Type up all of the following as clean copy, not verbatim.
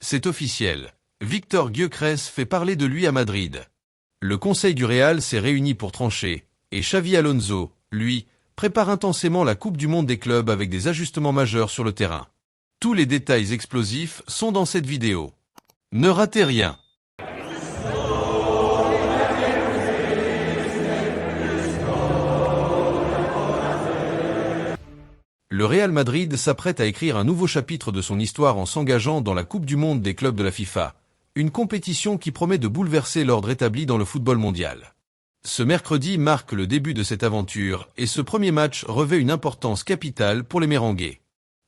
C'est officiel. Víctor Gyökeres fait parler de lui à Madrid. Le conseil du Real s'est réuni pour trancher, et Xavi Alonso, lui, prépare intensément la Coupe du Monde des clubs avec des ajustements majeurs sur le terrain. Tous les détails explosifs sont dans cette vidéo. Ne ratez rien. Le Real Madrid s'apprête à écrire un nouveau chapitre de son histoire en s'engageant dans la Coupe du Monde des clubs de la FIFA, une compétition qui promet de bouleverser l'ordre établi dans le football mondial. Ce mercredi marque le début de cette aventure et ce premier match revêt une importance capitale pour les Merengues.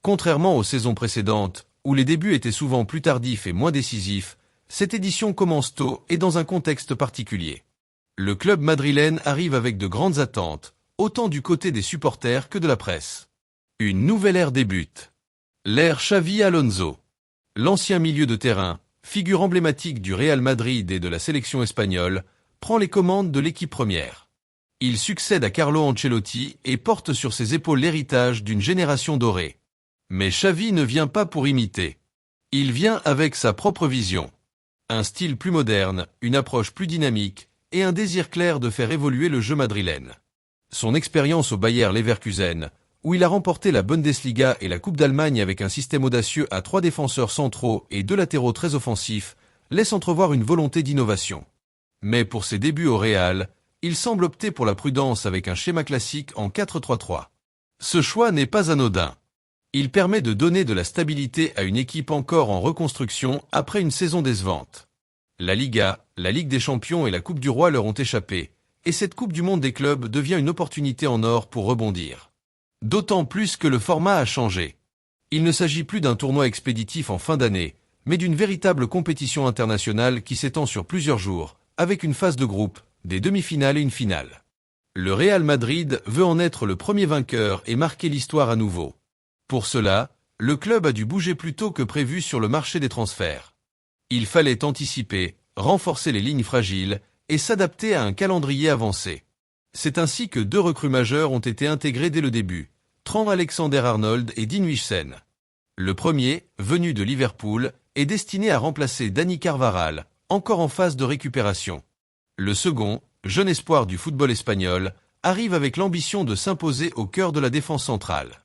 Contrairement aux saisons précédentes, où les débuts étaient souvent plus tardifs et moins décisifs, cette édition commence tôt et dans un contexte particulier. Le club madrilène arrive avec de grandes attentes, autant du côté des supporters que de la presse. Une nouvelle ère débute. L'ère Xavi Alonso. L'ancien milieu de terrain, figure emblématique du Real Madrid et de la sélection espagnole, prend les commandes de l'équipe première. Il succède à Carlo Ancelotti et porte sur ses épaules l'héritage d'une génération dorée. Mais Xavi ne vient pas pour imiter. Il vient avec sa propre vision. Un style plus moderne, une approche plus dynamique et un désir clair de faire évoluer le jeu madrilène. Son expérience au Bayer Leverkusen, où il a remporté la Bundesliga et la Coupe d'Allemagne avec un système audacieux à 3 défenseurs centraux et 2 latéraux très offensifs, laisse entrevoir une volonté d'innovation. Mais pour ses débuts au Real, il semble opter pour la prudence avec un schéma classique en 4-3-3. Ce choix n'est pas anodin. Il permet de donner de la stabilité à une équipe encore en reconstruction après une saison décevante. La Liga, la Ligue des Champions et la Coupe du Roi leur ont échappé, et cette Coupe du Monde des clubs devient une opportunité en or pour rebondir. D'autant plus que le format a changé. Il ne s'agit plus d'un tournoi expéditif en fin d'année, mais d'une véritable compétition internationale qui s'étend sur plusieurs jours, avec une phase de groupe, des demi-finales et une finale. Le Real Madrid veut en être le premier vainqueur et marquer l'histoire à nouveau. Pour cela, le club a dû bouger plus tôt que prévu sur le marché des transferts. Il fallait anticiper, renforcer les lignes fragiles et s'adapter à un calendrier avancé. C'est ainsi que 2 recrues majeures ont été intégrées dès le début, Trent Alexander-Arnold et Dean Huijsen. Le premier, venu de Liverpool, est destiné à remplacer Dani Carvajal, encore en phase de récupération. Le second, jeune espoir du football espagnol, arrive avec l'ambition de s'imposer au cœur de la défense centrale.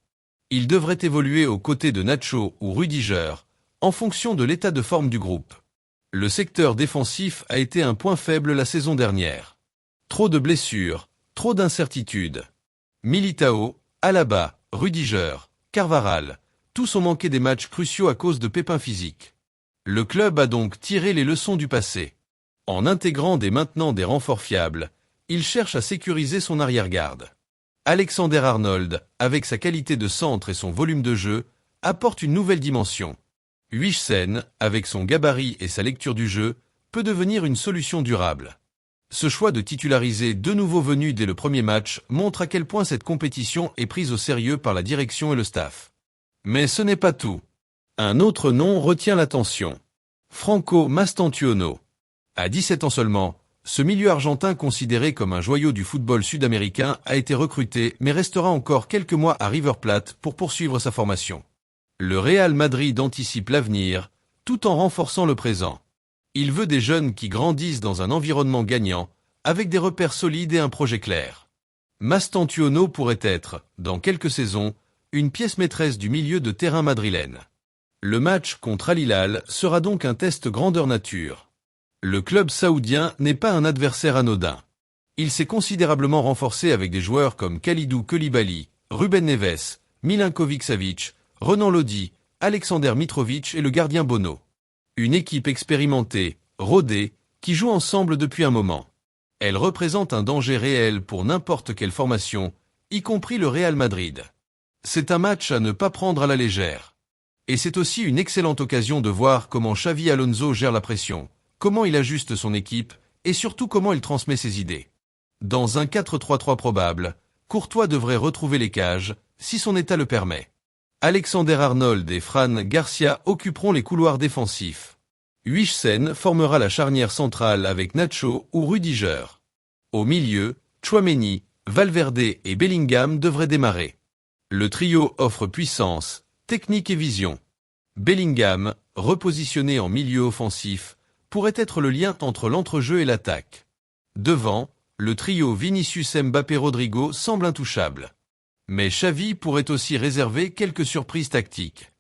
Il devrait évoluer aux côtés de Nacho ou Rudiger, en fonction de l'état de forme du groupe. Le secteur défensif a été un point faible la saison dernière. Trop de blessures, trop d'incertitudes. Militao, Alaba, Rudiger, Carvajal, tous ont manqué des matchs cruciaux à cause de pépins physiques. Le club a donc tiré les leçons du passé. En intégrant dès maintenant des renforts fiables, il cherche à sécuriser son arrière-garde. Alexander-Arnold, avec sa qualité de centre et son volume de jeu, apporte une nouvelle dimension. Huijsen, avec son gabarit et sa lecture du jeu, peut devenir une solution durable. Ce choix de titulariser 2 nouveaux venus dès le premier match montre à quel point cette compétition est prise au sérieux par la direction et le staff. Mais ce n'est pas tout. Un autre nom retient l'attention. Franco Mastantuono. À 17 ans seulement, ce milieu argentin considéré comme un joyau du football sud-américain a été recruté mais restera encore quelques mois à River Plate pour poursuivre sa formation. Le Real Madrid anticipe l'avenir, tout en renforçant le présent. Il veut des jeunes qui grandissent dans un environnement gagnant, avec des repères solides et un projet clair. Mastantuono pourrait être, dans quelques saisons, une pièce maîtresse du milieu de terrain madrilène. Le match contre Al Hilal sera donc un test grandeur nature. Le club saoudien n'est pas un adversaire anodin. Il s'est considérablement renforcé avec des joueurs comme Kalidou Koulibaly, Ruben Neves, Milinkovic-Savic, Renan Lodi, Alexander Mitrovic et le gardien Bono. Une équipe expérimentée, rodée, qui joue ensemble depuis un moment. Elle représente un danger réel pour n'importe quelle formation, y compris le Real Madrid. C'est un match à ne pas prendre à la légère. Et c'est aussi une excellente occasion de voir comment Xavi Alonso gère la pression, comment il ajuste son équipe, et surtout comment il transmet ses idées. Dans un 4-3-3 probable, Courtois devrait retrouver les cages, si son état le permet. Alexander-Arnold et Fran Garcia occuperont les couloirs défensifs. Huijsen formera la charnière centrale avec Nacho ou Rudiger. Au milieu, Tchouaméni, Valverde et Bellingham devraient démarrer. Le trio offre puissance, technique et vision. Bellingham, repositionné en milieu offensif, pourrait être le lien entre l'entrejeu et l'attaque. Devant, le trio Vinicius-Mbappé-Rodrigo semble intouchable. Mais Xavi pourrait aussi réserver quelques surprises tactiques.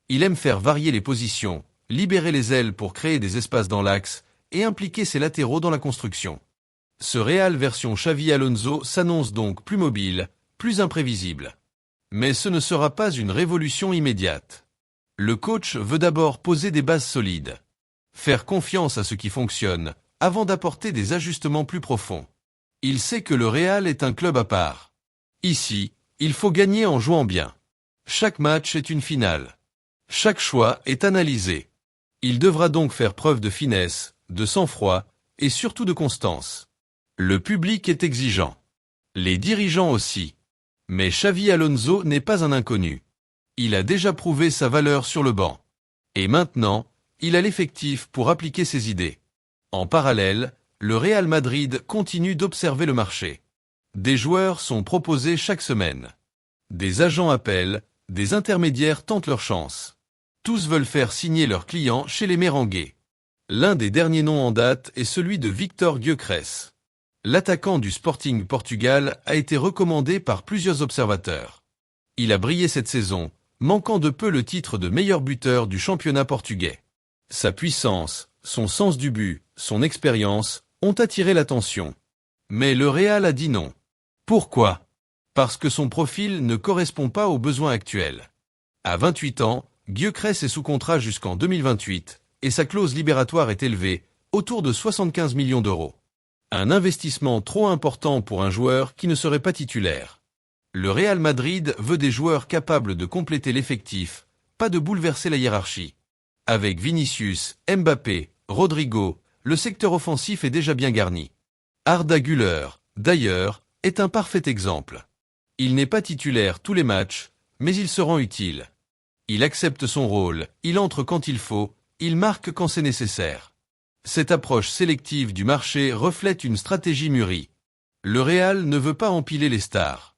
Il aime faire varier les positions, libérer les ailes pour créer des espaces dans l'axe et impliquer ses latéraux dans la construction. Ce Real version Xavi Alonso s'annonce donc plus mobile, plus imprévisible. Mais ce ne sera pas une révolution immédiate. Le coach veut d'abord poser des bases solides. Faire confiance à ce qui fonctionne, avant d'apporter des ajustements plus profonds. Il sait que le Real est un club à part. Ici, il faut gagner en jouant bien. Chaque match est une finale. Chaque choix est analysé. Il devra donc faire preuve de finesse, de sang-froid et surtout de constance. Le public est exigeant. Les dirigeants aussi. Mais Xavi Alonso n'est pas un inconnu. Il a déjà prouvé sa valeur sur le banc. Et maintenant, il a l'effectif pour appliquer ses idées. En parallèle, le Real Madrid continue d'observer le marché. Des joueurs sont proposés chaque semaine. Des agents appellent, des intermédiaires tentent leur chance. Tous veulent faire signer leurs clients chez les Merengues. L'un des derniers noms en date est celui de Víctor Gyökeres. L'attaquant du Sporting Portugal a été recommandé par plusieurs observateurs. Il a brillé cette saison, manquant de peu le titre de meilleur buteur du championnat portugais. Sa puissance, son sens du but, son expérience ont attiré l'attention. Mais le Real a dit non. Pourquoi? Parce que son profil ne correspond pas aux besoins actuels. À 28 ans, Gyökeres est sous contrat jusqu'en 2028 et sa clause libératoire est élevée, autour de 75 millions d'euros. Un investissement trop important pour un joueur qui ne serait pas titulaire. Le Real Madrid veut des joueurs capables de compléter l'effectif, pas de bouleverser la hiérarchie. Avec Vinicius, Mbappé, Rodrigo, le secteur offensif est déjà bien garni. Arda Güler, d'ailleurs, est un parfait exemple. Il n'est pas titulaire tous les matchs, mais il se rend utile. Il accepte son rôle, il entre quand il faut, il marque quand c'est nécessaire. Cette approche sélective du marché reflète une stratégie mûrie. Le Real ne veut pas empiler les stars.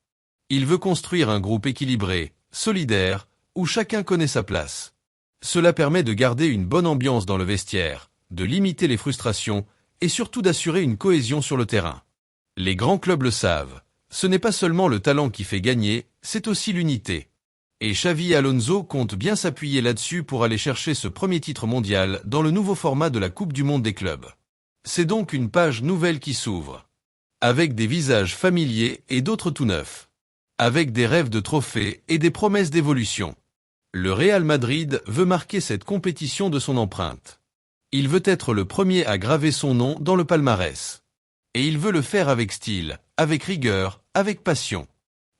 Il veut construire un groupe équilibré, solidaire, où chacun connaît sa place. Cela permet de garder une bonne ambiance dans le vestiaire, de limiter les frustrations et surtout d'assurer une cohésion sur le terrain. Les grands clubs le savent. Ce n'est pas seulement le talent qui fait gagner, c'est aussi l'unité. Et Xavi Alonso compte bien s'appuyer là-dessus pour aller chercher ce premier titre mondial dans le nouveau format de la Coupe du Monde des clubs. C'est donc une page nouvelle qui s'ouvre. Avec des visages familiers et d'autres tout neufs. Avec des rêves de trophées et des promesses d'évolution. Le Real Madrid veut marquer cette compétition de son empreinte. Il veut être le premier à graver son nom dans le palmarès. Et il veut le faire avec style, avec rigueur, avec passion.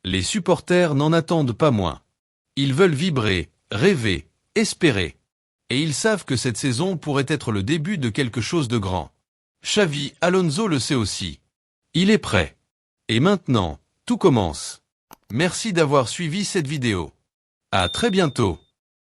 Les supporters n'en attendent pas moins. Ils veulent vibrer, rêver, espérer. Et ils savent que cette saison pourrait être le début de quelque chose de grand. Xavi Alonso le sait aussi. Il est prêt. Et maintenant, tout commence. Merci d'avoir suivi cette vidéo. À très bientôt.